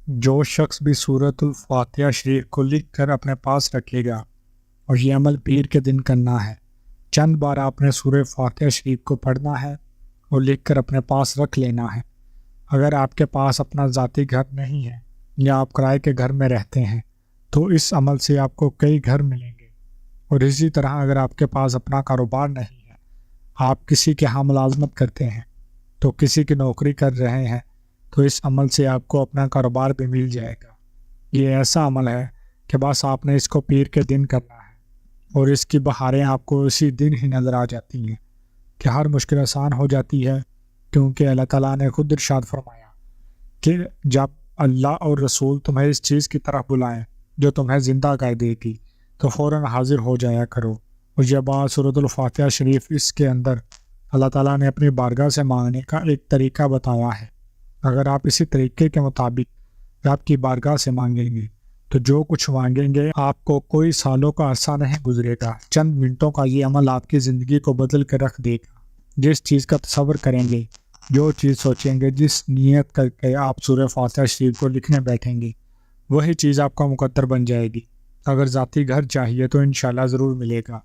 جو شخص بھی سورۃ الفاتحہ شریف کو لکھ کر اپنے پاس رکھے گا، اور یہ عمل پیر کے دن کرنا ہے۔ چند بار آپ نے سورہ فاتحہ شریف کو پڑھنا ہے اور لکھ کر اپنے پاس رکھ لینا ہے۔ اگر آپ کے پاس اپنا ذاتی گھر نہیں ہے یا آپ کرائے کے گھر میں رہتے ہیں تو اس عمل سے آپ کو کئی گھر ملیں گے، اور اسی طرح اگر آپ کے پاس اپنا کاروبار نہیں ہے، آپ کسی کے ہاں ملازمت کرتے ہیں تو کسی کی نوکری کر رہے ہیں، تو اس عمل سے آپ کو اپنا کاروبار بھی مل جائے گا۔ یہ ایسا عمل ہے کہ بس آپ نے اس کو پیر کے دن کرنا ہے، اور اس کی بہاریں آپ کو اسی دن ہی نظر آ جاتی ہیں کہ ہر مشکل آسان ہو جاتی ہے، کیونکہ اللہ تعالیٰ نے خود ارشاد فرمایا کہ جب اللہ اور رسول تمہیں اس چیز کی طرف بلائیں جو تمہیں زندہ کر دے گی تو فوراً حاضر ہو جایا کرو۔ اور یہ بات سورۃ الفاتحہ شریف، اس کے اندر اللہ تعالیٰ نے اپنی بارگاہ سے مانگنے کا ایک طریقہ بتایا ہے۔ اگر آپ اسی طریقے کے مطابق رب کی بارگاہ سے مانگیں گے تو جو کچھ مانگیں گے آپ کو کوئی سالوں کا عرصہ نہیں گزرے گا، چند منٹوں کا یہ عمل آپ کی زندگی کو بدل کے رکھ دے گا۔ جس چیز کا تصور کریں گے، جو چیز سوچیں گے، جس نیت کر کے آپ سورہ فاتحہ شریف کو لکھنے بیٹھیں گے، وہی چیز آپ کا مقدر بن جائے گی۔ اگر ذاتی گھر چاہیے تو انشاءاللہ ضرور ملے گا،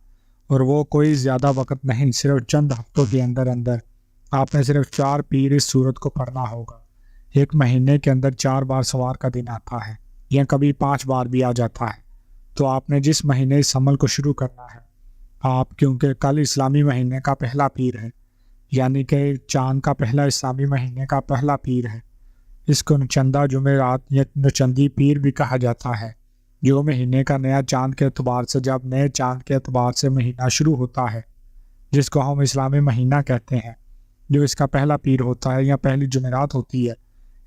اور وہ کوئی زیادہ وقت نہیں، صرف چند ہفتوں کے اندر اندر آپ نے صرف 4 پیر اس صورت کو پڑھنا ہوگا۔ ایک مہینے کے اندر 4 بار سوار کا دن آتا ہے، یا کبھی 5 بار بھی آ جاتا ہے، تو آپ نے جس مہینے اس عمل کو شروع کرنا ہے، آپ کیونکہ کل اسلامی مہینے کا پہلا پیر ہے، یعنی کہ چاند کا پہلا اسلامی مہینے کا پہلا پیر ہے۔ اس کو نچندہ جمعرات یا نچندی پیر بھی کہا جاتا ہے، جو مہینے کا نیا چاند کے اعتبار سے، جب نئے چاند کے اعتبار سے مہینہ شروع ہوتا ہے، جس کو ہم اسلامی مہینہ کہتے ہیں، جو اس کا پہلا پیر ہوتا ہے یا پہلی جمعرات ہوتی ہے،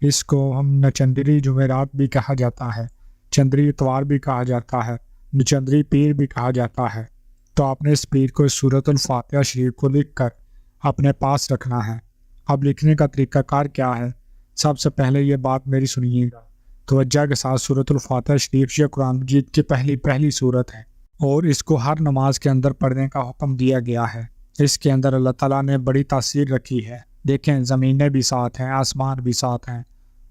اس کو ہم نچندری جمعرات بھی کہا جاتا ہے، چندری اتوار بھی کہا جاتا ہے، نچندری پیر بھی کہا جاتا ہے۔ تو آپ نے اس پیر کو اس سورۃ الفاتحہ شریف کو لکھ کر اپنے پاس رکھنا ہے۔ اب لکھنے کا طریقہ کار کیا ہے؟ سب سے پہلے یہ بات میری سنیے گا توجہ کے ساتھ۔ سورۃ الفاتحہ شریف یہ قرآن مجید کی پہلی سورت ہے، اور اس کو ہر نماز کے اندر پڑھنے کا حکم دیا گیا ہے۔ اس کے اندر اللہ تعالیٰ نے بڑی تاثیر رکھی ہے۔ دیکھیں، زمینیں بھی ساتھ ہیں، آسمان بھی ساتھ ہیں،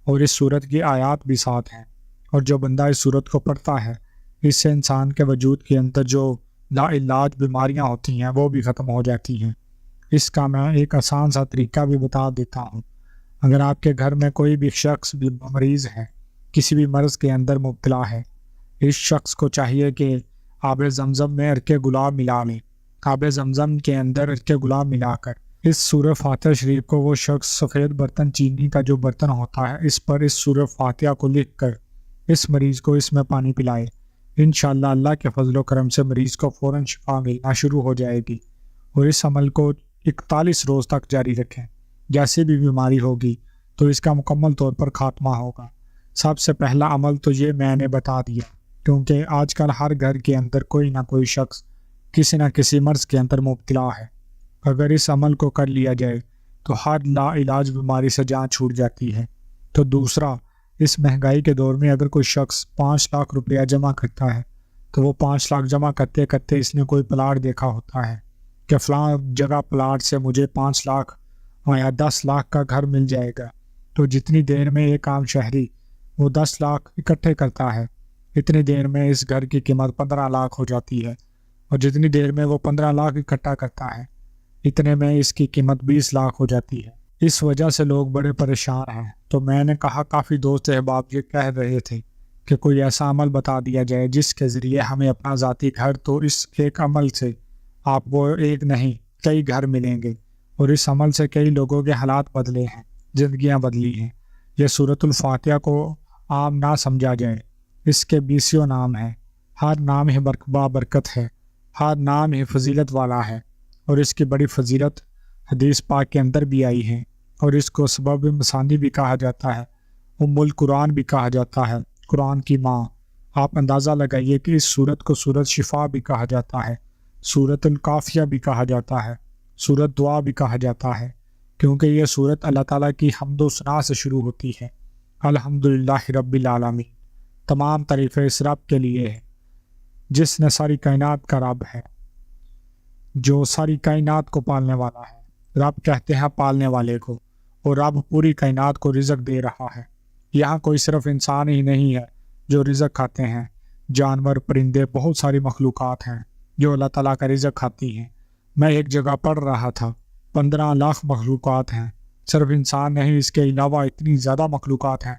اور اس سورت کی آیات بھی ساتھ ہیں، اور جو بندہ اس سورت کو پڑھتا ہے، اس سے انسان کے وجود کے اندر جو لا علاج بیماریاں ہوتی ہیں وہ بھی ختم ہو جاتی ہیں۔ اس کا میں ایک آسان سا طریقہ بھی بتا دیتا ہوں۔ اگر آپ کے گھر میں کوئی بھی شخص بھی مریض ہے، کسی بھی مرض کے اندر مبتلا ہے، اس شخص کو چاہیے کہ آب زمزم میں عرق گلاب ملا لیں۔ آب زمزم کے اندر عرق گلاب ملا کر اس سورہ فاتحہ شریف کو وہ شخص سفید برتن، چینی کا جو برتن ہوتا ہے، اس پر اس سورہ فاتحہ کو لکھ کر اس مریض کو اس میں پانی پلائے۔ انشاءاللہ اللہ کے فضل و کرم سے مریض کو فوراً شفا ملنا شروع ہو جائے گی، اور اس عمل کو 41 روز تک جاری رکھیں۔ جیسی بھی بیماری ہوگی تو اس کا مکمل طور پر خاتمہ ہوگا۔ سب سے پہلا عمل تو یہ میں نے بتا دیا، کیونکہ آج کل ہر گھر کے اندر کوئی نہ کوئی شخص کسی نہ کسی مرض کے اندر مبتلا ہے۔ اگر اس عمل کو کر لیا جائے تو ہر لا علاج بیماری سے جان چھوٹ جاتی ہے۔ تو دوسرا، اس مہنگائی کے دور میں اگر کوئی شخص 5 لاکھ روپیہ جمع کرتا ہے تو وہ 5 لاکھ جمع کرتے کرتے اس نے کوئی پلاٹ دیکھا ہوتا ہے کہ فلاں جگہ پلاٹ سے مجھے 5 لاکھ یا 10 لاکھ کا گھر مل جائے گا، تو جتنی دیر میں ایک عام شہری وہ 10 لاکھ اکٹھے کرتا ہے، اتنی دیر میں اس گھر کی قیمت 15 لاکھ ہو جاتی ہے، اور جتنی دیر میں وہ 15 لاکھ اکٹھا کرتا ہے، اتنے میں اس کی قیمت 20 لاکھ ہو جاتی ہے۔ اس وجہ سے لوگ بڑے پریشان ہیں۔ تو میں نے کہا، کافی دوست احباب یہ کہہ رہے تھے کہ کوئی ایسا عمل بتا دیا جائے جس کے ذریعے ہمیں اپنا ذاتی گھر، تو اس ایک عمل سے آپ کو ایک نہیں کئی گھر ملیں گے، اور اس عمل سے کئی لوگوں کے حالات بدلے ہیں، زندگیاں بدلی ہیں۔ یہ سورۃ الفاتحہ کو عام نہ سمجھا جائے، اس کے 20 نام ہیں، ہر نام ہی بابرکت ہے، ہر نام ہی فضیلت والا ہے، اور اس کی بڑی فضیلت حدیث پاک کے اندر بھی آئی ہے، اور اس کو سبب مثانی بھی کہا جاتا ہے، القرآن بھی کہا جاتا ہے، قرآن کی ماں۔ آپ اندازہ لگائیے کہ اس سورت کو سورت شفا بھی کہا جاتا ہے، سورت الکافیہ بھی کہا جاتا ہے، سورت دعا بھی کہا جاتا ہے، کیونکہ یہ سورت اللہ تعالیٰ کی حمد و ثنا سے شروع ہوتی ہے۔ الحمدللہ رب العالمین، تمام تعریفیں اس رب کے لیے ہے جس نے ساری کائنات کا رب ہے، جو ساری کائنات کو پالنے والا ہے۔ رب کہتے ہیں پالنے والے کو، اور رب پوری کائنات کو رزق دے رہا ہے۔ یہاں کوئی صرف انسان ہی نہیں ہے جو رزق کھاتے ہیں، جانور، پرندے، بہت ساری مخلوقات ہیں جو اللہ تعالیٰ کا رزق کھاتی ہیں۔ میں ایک جگہ پڑھ رہا تھا 15 لاکھ مخلوقات ہیں، صرف انسان نہیں، اس کے علاوہ اتنی زیادہ مخلوقات ہیں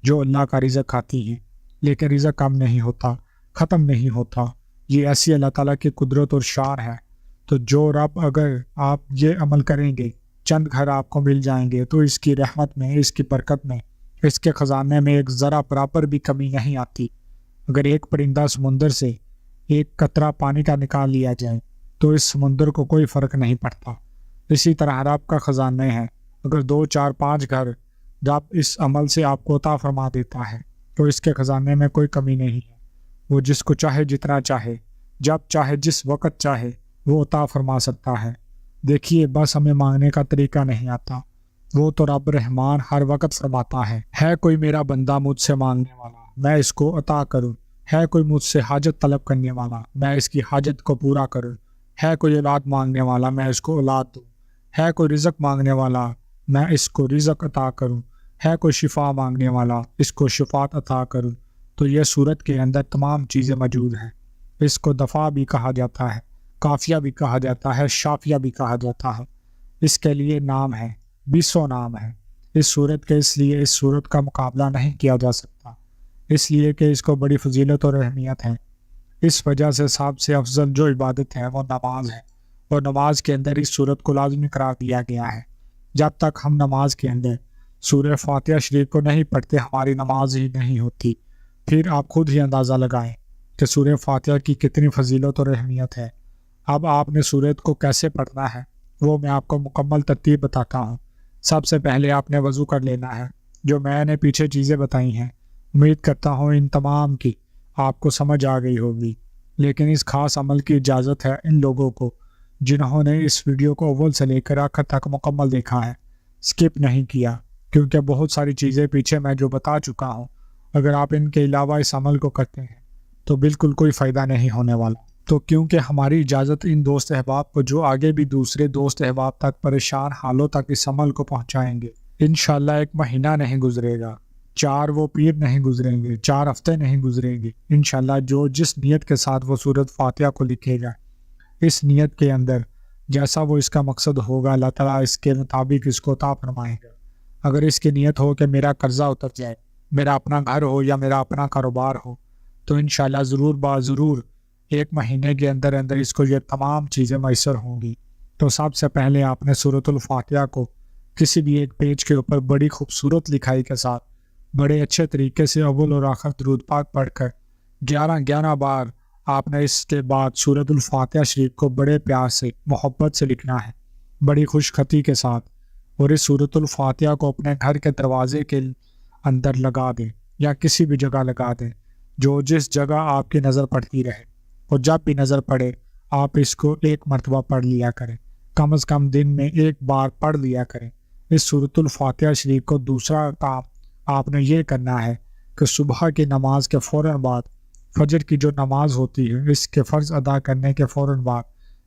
جو اللہ کا رزق کھاتی ہیں، لیکن رزق کم نہیں ہوتا، ختم نہیں ہوتا۔ یہ ایسی اللہ تعالیٰ کی قدرت اور شان ہے۔ تو جو رب اگر آپ یہ عمل کریں گے، چند گھر آپ کو مل جائیں گے، تو اس کی رحمت میں، اس کی برکت میں، اس کے خزانے میں ایک ذرا برابر بھی کمی نہیں آتی۔ اگر ایک پرندہ سمندر سے ایک قطرہ پانی کا نکال لیا جائے تو اس سمندر کو کوئی فرق نہیں پڑتا۔ اسی طرح رب کا خزانے ہے، اگر 2، 4، 5 گھر رب اس عمل سے آپ کو عطا فرما دیتا ہے تو اس کے خزانے میں کوئی کمی نہیں ہے۔ وہ جس کو چاہے، جتنا چاہے، جب چاہے، جس وقت چاہے وہ عطا فرما سکتا ہے۔ دیکھیے، بس ہمیں مانگنے کا طریقہ نہیں آتا، وہ تو رب رحمان ہر وقت فرماتا ہے کوئی میرا بندہ مجھ سے مانگنے والا، میں اس کو عطا کروں، ہے کوئی مجھ سے حاجت طلب کرنے والا، میں اس کی حاجت کو پورا کروں، ہے کوئی اولاد مانگنے والا، میں اس کو اولاد دوں، ہے کوئی رزق مانگنے والا، میں اس کو رزق عطا کروں، ہے کوئی شفا مانگنے والا، اس کو شفات عطا کروں۔ تو یہ صورت کے اندر تمام چیزیں موجود ہیں۔ اس کو دفاع بھی کہا جاتا ہے، کافیہ بھی کہا جاتا ہے، شافیہ بھی کہا جاتا ہے۔ اس کے لیے نام ہے، 20 نام ہے اس صورت کے، اس لیے اس صورت کا مقابلہ نہیں کیا جا سکتا، اس لیے کہ اس کو بڑی فضیلت اور اہمیت ہے۔ اس وجہ سے سب سے افضل جو عبادت ہے وہ نماز ہے، اور نماز کے اندر اس صورت کو لازمی قرار دیا گیا ہے۔ جب تک ہم نماز کے اندر سورہ فاتحہ شریف کو نہیں پڑھتے، ہماری نماز ہی نہیں ہوتی۔ پھر آپ خود ہی اندازہ لگائیں کہ سورہ فاتحہ کی کتنی فضیلت اور اہمیت ہے۔ اب آپ نے سورت کو کیسے پڑھنا ہے وہ میں آپ کو مکمل ترتیب بتاتا ہوں۔ سب سے پہلے آپ نے وضو کر لینا ہے، جو میں نے پیچھے چیزیں بتائی ہیں، امید کرتا ہوں ان تمام کی آپ کو سمجھ آ گئی ہوگی، لیکن اس خاص عمل کی اجازت ہے ان لوگوں کو جنہوں نے اس ویڈیو کو اول سے لے کر آخر تک مکمل دیکھا ہے، سکپ نہیں کیا، کیونکہ بہت ساری چیزیں پیچھے میں جو بتا چکا ہوں، اگر آپ ان کے علاوہ اس عمل کو کرتے ہیں تو بالکل کوئی فائدہ نہیں ہونے والا۔ تو کیونکہ ہماری اجازت ان دوست احباب کو جو آگے بھی دوسرے دوست احباب تک پریشان حالوں تک اس عمل کو پہنچائیں گے، انشاءاللہ 1 مہینہ نہیں گزرے گا، 4 وہ پیر نہیں گزریں گے، 4 ہفتے نہیں گزریں گے، انشاءاللہ جو جس نیت کے ساتھ وہ سورۃ فاتحہ کو لکھے گا، اس نیت کے اندر جیسا وہ اس کا مقصد ہوگا، اللہ تعالیٰ اس کے مطابق اس کو عطا فرمائے گا۔ اگر اس کی نیت ہو کہ میرا قرضہ اتر جائے، میرا اپنا گھر ہو یا میرا اپنا کاروبار ہو، تو انشاءاللہ ضرور ضرور 1 مہینے کے اندر اندر اس کو یہ تمام چیزیں میسر ہوں گی۔ تو سب سے پہلے آپ نے سورۃ الفاتحہ کو کسی بھی ایک پیج کے اوپر بڑی خوبصورت لکھائی کے ساتھ بڑے اچھے طریقے سے اول اور آخر درود پاک پڑھ کر 11 بار آپ نے اس کے بعد سورۃ الفاتحہ شریف کو بڑے پیار سے، محبت سے لکھنا ہے، بڑی خوش خطی کے ساتھ، اور اس سورۃ الفاتحہ کو اپنے گھر کے دروازے کے اندر لگا دیں یا کسی بھی جگہ لگا دیں، جو جس جگہ آپ کی نظر پڑتی رہے، اور جب بھی نظر پڑے آپ اس کو 1 مرتبہ پڑھ لیا کریں، کم از کم دن میں 1 بار پڑھ لیا کریں اس سورۃ الفاتحہ شریف کو۔ دوسرا کام آپ نے یہ کرنا ہے کہ صبح کی نماز کے فوراً بعد، فجر کی جو نماز ہوتی ہے، اس کے فرض ادا کرنے کے فوراً بعد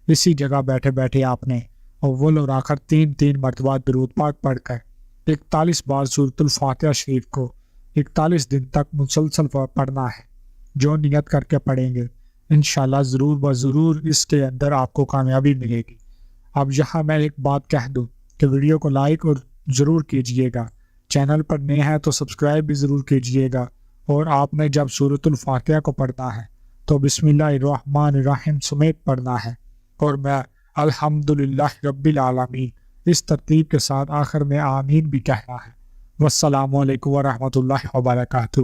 اسی جگہ بیٹھے بیٹھے آپ نے اول اور آخر 3 مرتبہ درود پاک پڑھ کر 41 بار سورۃ الفاتحہ شریف کو 41 دن تک مسلسل پڑھنا ہے۔ جو نیت کر کے پڑھیں گے انشاءاللہ ضرور اس کے اندر آپ کو کامیابی ملے گی۔ اب یہاں میں ایک بات کہہ دوں کہ ویڈیو کو لائک اور ضرور کیجئے گا، چینل پر نئے ہیں تو سبسکرائب بھی ضرور کیجئے گا، اور آپ نے جب سورۃ الفاتحہ کو پڑھنا ہے تو بسم اللہ الرحمن الرحیم سمیت پڑھنا ہے، اور میں الحمدللہ رب العالمین اس ترتیب کے ساتھ آخر میں آمین بھی کہنا ہے۔ والسلام علیکم ورحمۃ اللہ وبرکاتہ۔